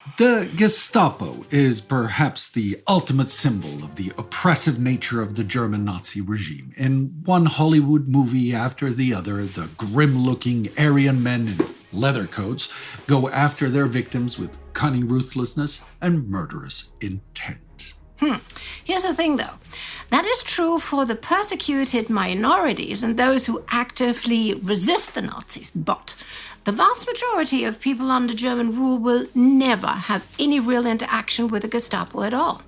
The Gestapo is perhaps the ultimate symbol of the oppressive nature of the German Nazi regime. In one Hollywood movie after the other, the grim-looking Aryan men in leather coats go after their victims with cunning ruthlessness and murderous intent. Here's the thing, though. That is true for the persecuted minorities and those who actively resist the Nazis, but the vast majority of people under German rule will never have any real interaction with the Gestapo at all.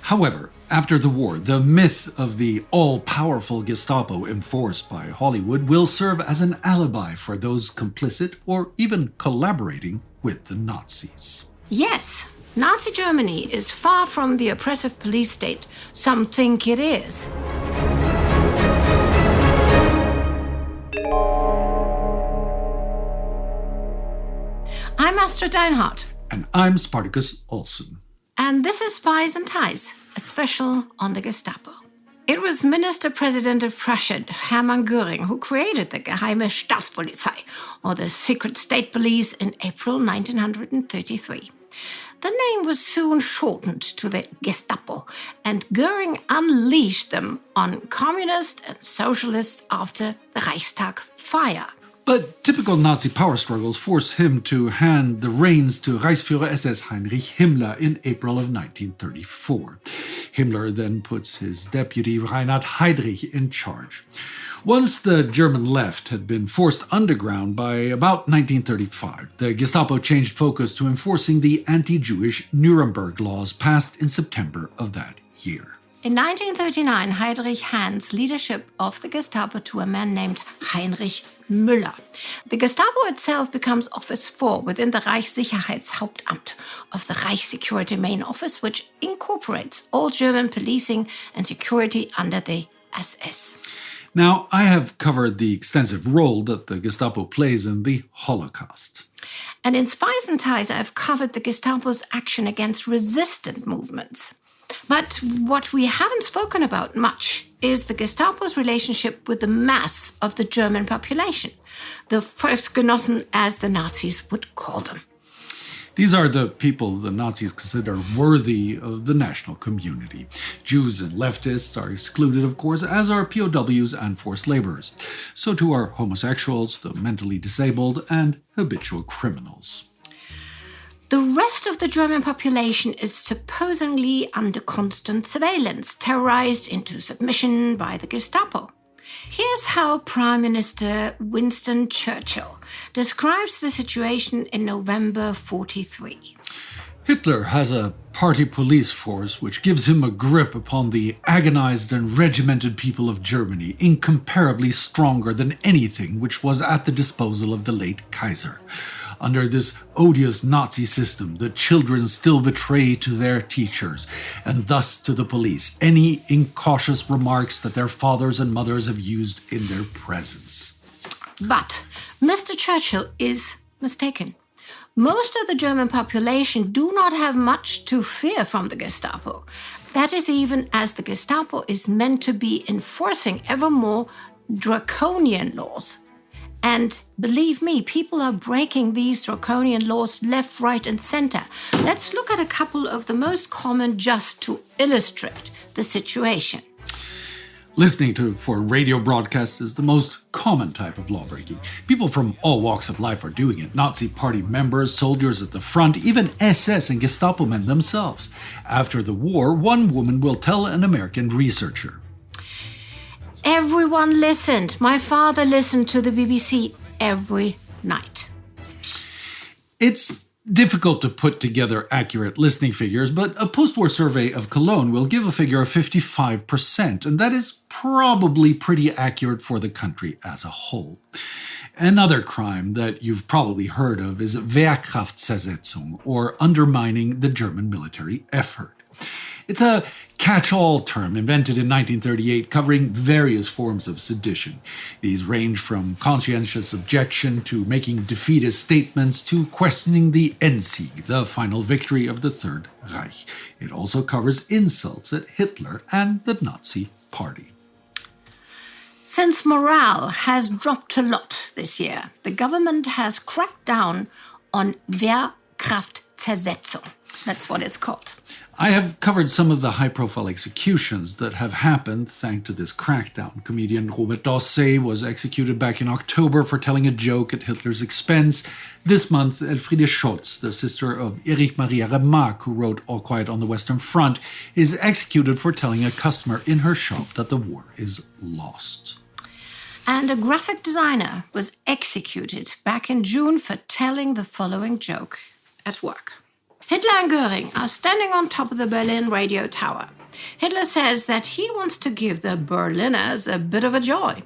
However, after the war, the myth of the all-powerful Gestapo enforced by Hollywood will serve as an alibi for those complicit or even collaborating with the Nazis. Yes, Nazi Germany is far from the oppressive police state some think it is. I'm Astrid Deinhard. And I'm Spartacus Olsson. And this is Spies and Ties, a special on the Gestapo. It was Minister-President of Prussia, Hermann Göring, who created the Geheime Staatspolizei, or the Secret State Police, in April 1933. The name was soon shortened to the Gestapo, and Göring unleashed them on communists and socialists after the Reichstag fire. But typical Nazi power struggles forced him to hand the reins to Reichsführer SS Heinrich Himmler in April of 1934. Himmler then puts his deputy Reinhard Heydrich in charge. Once the German left had been forced underground by about 1935, the Gestapo changed focus to enforcing the anti-Jewish Nuremberg laws passed in September of that year. In 1939, Heydrich hands leadership of the Gestapo to a man named Heinrich Müller. The Gestapo itself becomes Office 4 within the Reichssicherheitshauptamt of the Reich Security Main Office, which incorporates all German policing and security under the SS. Now, I have covered the extensive role that the Gestapo plays in the Holocaust. And in Spies and Ties, I've covered the Gestapo's action against resistant movements. But what we haven't spoken about much is the Gestapo's relationship with the mass of the German population, the Volksgenossen, as the Nazis would call them. These are the people the Nazis consider worthy of the national community. Jews and leftists are excluded, of course, as are POWs and forced laborers. So too are homosexuals, the mentally disabled, and habitual criminals. The rest of the German population is supposedly under constant surveillance, terrorized into submission by the Gestapo. Here's how Prime Minister Winston Churchill describes the situation in November 1943. Hitler has a party police force which gives him a grip upon the agonized and regimented people of Germany, incomparably stronger than anything which was at the disposal of the late Kaiser. Under this odious Nazi system, the children still betray to their teachers, and thus to the police, any incautious remarks that their fathers and mothers have used in their presence. But Mr. Churchill is mistaken. Most of the German population do not have much to fear from the Gestapo. That is even as the Gestapo is meant to be enforcing ever more draconian laws. And believe me, people are breaking these draconian laws left, right, and center. Let's look at a couple of the most common just to illustrate the situation. Listening to foreign radio broadcasts is the most common type of lawbreaking. People from all walks of life are doing it. Nazi party members, soldiers at the front, even SS and Gestapo men themselves. After the war, one woman will tell an American researcher, "Everyone listened. My father listened to the BBC every night." It's difficult to put together accurate listening figures, but a post-war survey of Cologne will give a figure of 55%, and that is probably pretty accurate for the country as a whole. Another crime that you've probably heard of is Wehrkraftzersetzung, or undermining the German military effort. It's a catch-all term invented in 1938 covering various forms of sedition. These range from conscientious objection to making defeatist statements to questioning the Endsieg, the final victory of the Third Reich. It also covers insults at Hitler and the Nazi Party. Since morale has dropped a lot this year, the government has cracked down on Kraftzersetzung. That's what it's called. I have covered some of the high-profile executions that have happened thanks to this crackdown. Comedian Robert Dossé was executed back in October for telling a joke at Hitler's expense. This month, Elfriede Scholz, the sister of Erich Maria Remarque, who wrote All Quiet on the Western Front, is executed for telling a customer in her shop that the war is lost. And a graphic designer was executed back in June for telling the following joke at work. Hitler and Göring are standing on top of the Berlin radio tower. Hitler says that he wants to give the Berliners a bit of a joy.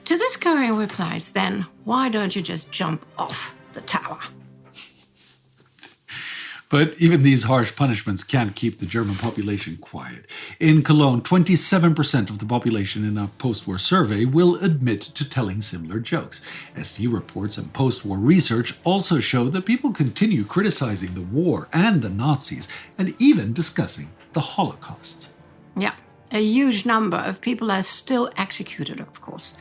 To this, Göring replies, then why don't you just jump off the tower? But even these harsh punishments can't keep the German population quiet. In Cologne, 27% of the population in a post-war survey will admit to telling similar jokes. SD reports and post-war research also show that people continue criticizing the war and the Nazis, and even discussing the Holocaust. Yeah, a huge number of people are still executed, of course.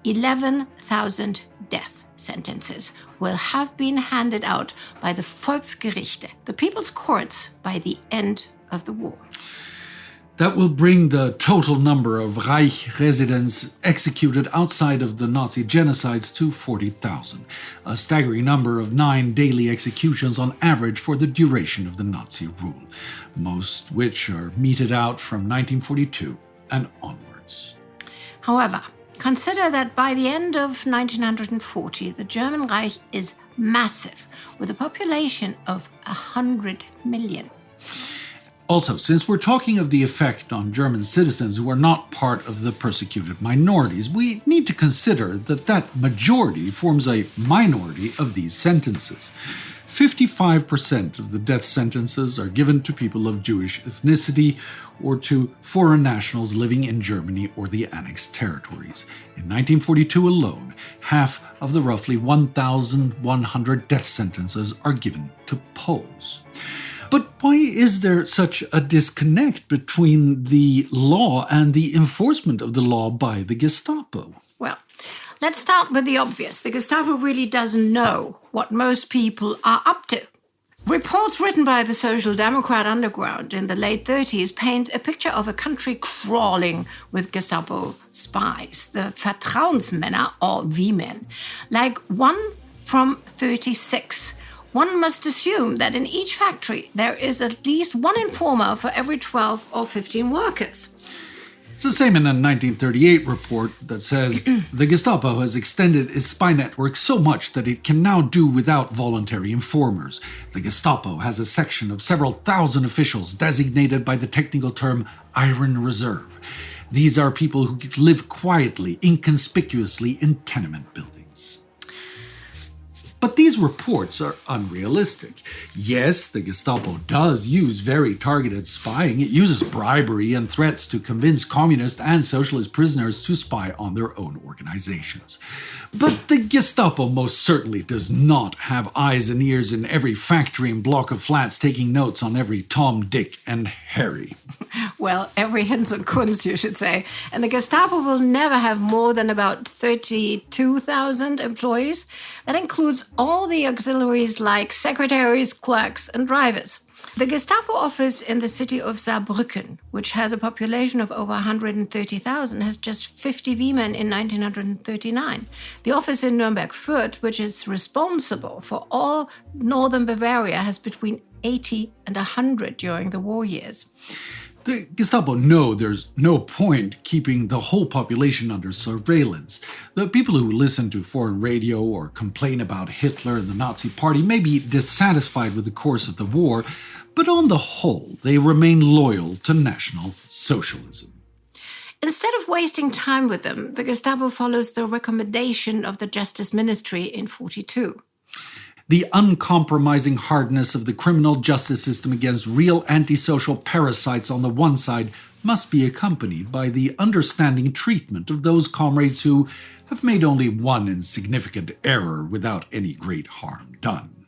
11,000 death sentences will have been handed out by the Volksgerichte, the people's courts, by the end of the war. That will bring the total number of Reich residents executed outside of the Nazi genocides to 40,000, a staggering number of 9 daily executions on average for the duration of the Nazi rule, most which are meted out from 1942 and onwards. However, consider that by the end of 1940, the German Reich is massive, with a population of 100 million. Also, since we're talking of the effect on German citizens who are not part of the persecuted minorities, we need to consider that that majority forms a minority of these sentences. 55% of the death sentences are given to people of Jewish ethnicity or to foreign nationals living in Germany or the annexed territories. In 1942 alone, half of the roughly 1,100 death sentences are given to Poles. But why is there such a disconnect between the law and the enforcement of the law by the Gestapo? Well, let's start with the obvious. The Gestapo really doesn't know what most people are up to. Reports written by the Social Democrat underground in the late 30s paint a picture of a country crawling with Gestapo spies, the Vertrauensmänner or V-men, like 1 from 36. One must assume that in each factory there is at least one informer for every 12 or 15 workers. It's the same in a 1938 report that says the Gestapo has extended its spy network so much that it can now do without voluntary informers. The Gestapo has a section of several thousand officials designated by the technical term Iron Reserve. These are people who live quietly, inconspicuously in tenement buildings. But these reports are unrealistic. Yes, the Gestapo does use very targeted spying. It uses bribery and threats to convince communist and socialist prisoners to spy on their own organizations. But the Gestapo most certainly does not have eyes and ears in every factory and block of flats taking notes on every Tom, Dick, and Harry. Well, every Hinz und Kunz, you should say. And the Gestapo will never have more than about 32,000 employees. That includes all the auxiliaries like secretaries, clerks, and drivers. The Gestapo office in the city of Saarbrücken, which has a population of over 130,000, has just 50 V-men in 1939. The office in Nuremberg-Fürth, which is responsible for all northern Bavaria, has between 80 and 100 during the war years. The Gestapo know there's no point keeping the whole population under surveillance. The people who listen to foreign radio or complain about Hitler and the Nazi Party may be dissatisfied with the course of the war, but on the whole, they remain loyal to National Socialism. Instead of wasting time with them, the Gestapo follows the recommendation of the Justice Ministry in 1942. The uncompromising hardness of the criminal justice system against real antisocial parasites on the one side must be accompanied by the understanding treatment of those comrades who have made only one insignificant error without any great harm done.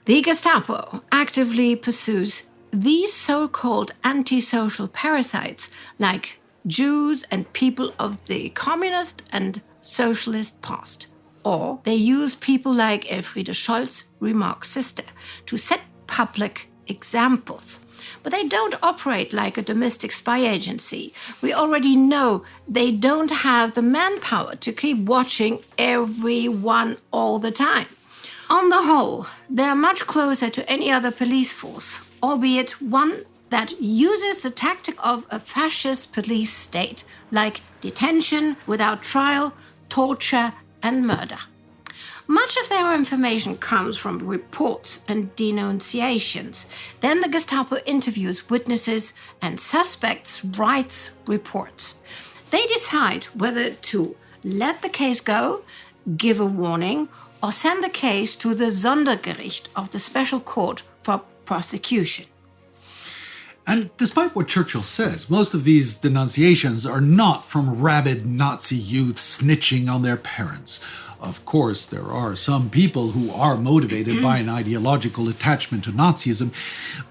The Gestapo actively pursues these so-called antisocial parasites like Jews and people of the communist and socialist past. Or they use people like Elfriede Scholz, Remarque's sister, to set public examples. But they don't operate like a domestic spy agency. We already know they don't have the manpower to keep watching everyone all the time. On the whole, they're much closer to any other police force, albeit one that uses the tactic of a fascist police state, like detention without trial, torture, and murder. Much of their information comes from reports and denunciations. Then the Gestapo interviews witnesses and suspects writes reports. They decide whether to let the case go, give a warning, or send the case to the Sondergericht of the Special Court for prosecution. And despite what Churchill says, most of these denunciations are not from rabid Nazi youth snitching on their parents. Of course, there are some people who are motivated by an ideological attachment to Nazism,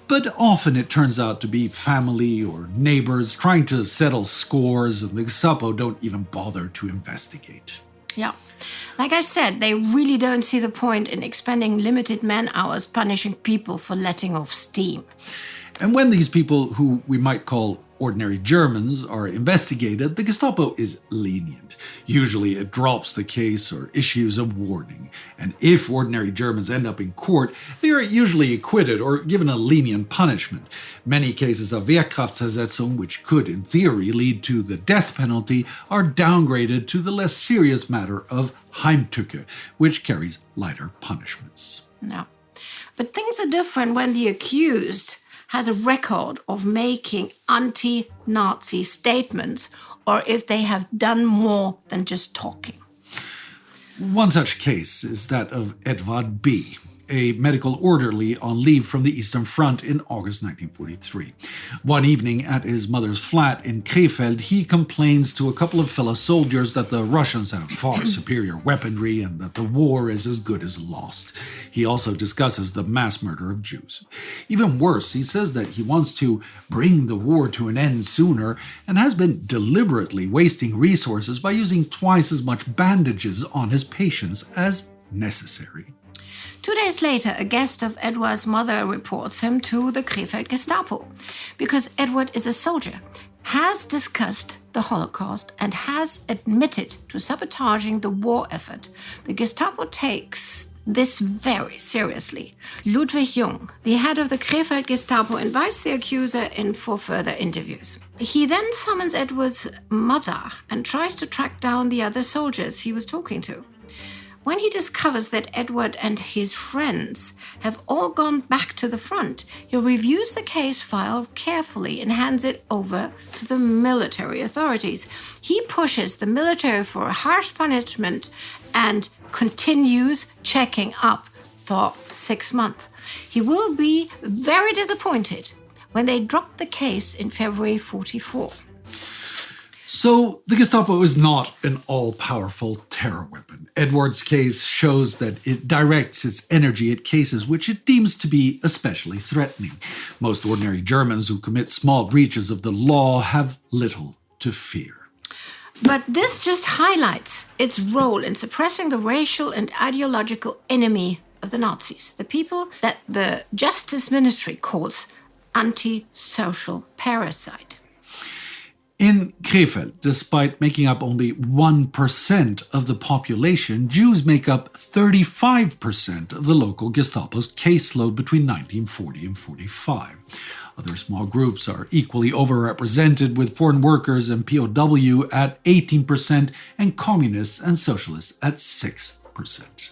but often it turns out to be family or neighbors trying to settle scores, and the Gestapo don't even bother to investigate. Yeah. Like I said, they really don't see the point in expending limited man-hours punishing people for letting off steam. And when these people, who we might call ordinary Germans, are investigated, the Gestapo is lenient. Usually it drops the case or issues a warning. And if ordinary Germans end up in court, they are usually acquitted or given a lenient punishment. Many cases of Wehrkraftzersetzung, which could in theory lead to the death penalty, are downgraded to the less serious matter of Heimtücke, which carries lighter punishments. No. But things are different when the accused has a record of making anti-Nazi statements, or if they have done more than just talking. One such case is that of Edward B., a medical orderly on leave from the Eastern Front in August 1943. One evening at his mother's flat in Krefeld, he complains to a couple of fellow soldiers that the Russians have far superior weaponry and that the war is as good as lost. He also discusses the mass murder of Jews. Even worse, he says that he wants to bring the war to an end sooner and has been deliberately wasting resources by using twice as much bandages on his patients as necessary. 2 days later, a guest of Edward's mother reports him to the Krefeld Gestapo. Because Edward is a soldier, has discussed the Holocaust, and has admitted to sabotaging the war effort, the Gestapo takes this very seriously. Ludwig Jung, the head of the Krefeld Gestapo, invites the accuser in for further interviews. He then summons Edward's mother and tries to track down the other soldiers he was talking to. When he discovers that Edward and his friends have all gone back to the front, he reviews the case file carefully and hands it over to the military authorities. He pushes the military for a harsh punishment and continues checking up for 6 months. He will be very disappointed when they drop the case in February 1944. So, the Gestapo is not an all-powerful terror weapon. Edward's case shows that it directs its energy at cases which it deems to be especially threatening. Most ordinary Germans who commit small breaches of the law have little to fear. But this just highlights its role in suppressing the racial and ideological enemy of the Nazis, the people that the Justice Ministry calls anti-social parasite. In Krefeld, despite making up only 1% of the population, Jews make up 35% of the local Gestapo's caseload between 1940 and 1945. Other small groups are equally overrepresented, with foreign workers and POW at 18% and communists and socialists at 6%.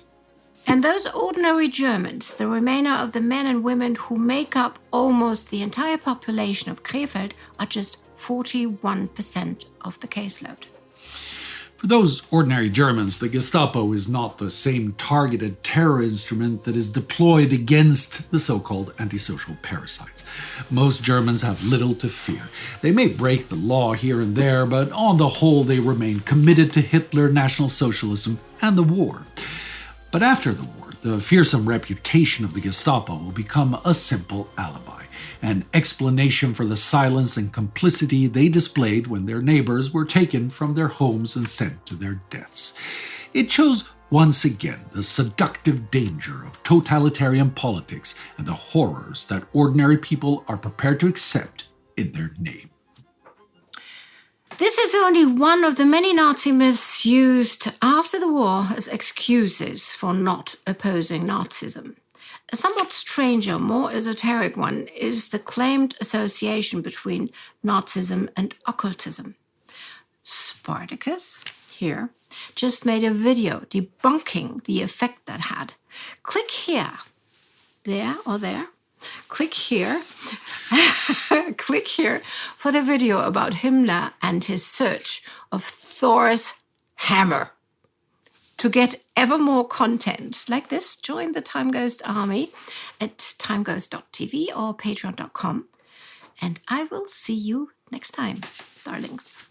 And those ordinary Germans, the remainder of the men and women who make up almost the entire population of Krefeld, are just 41% of the caseload. For those ordinary Germans, the Gestapo is not the same targeted terror instrument that is deployed against the so-called antisocial parasites. Most Germans have little to fear. They may break the law here and there, but on the whole they remain committed to Hitler, National Socialism, and the war. But after the war, the fearsome reputation of the Gestapo will become a simple alibi, an explanation for the silence and complicity they displayed when their neighbors were taken from their homes and sent to their deaths. It shows Once again, the seductive danger of totalitarian politics and the horrors that ordinary people are prepared to accept in their name. This is only one of the many Nazi myths used after the war as excuses for not opposing Nazism. A somewhat stranger, more esoteric one is the claimed association between Nazism and occultism. Spartacus, here, just made a video debunking the effect that had. Click here. There or there. Click here. Click here for the video about Himmler and his search of Thor's hammer. To get ever more content like this, join the Time Ghost Army at timeghost.tv or patreon.com. And I will see you next time, darlings.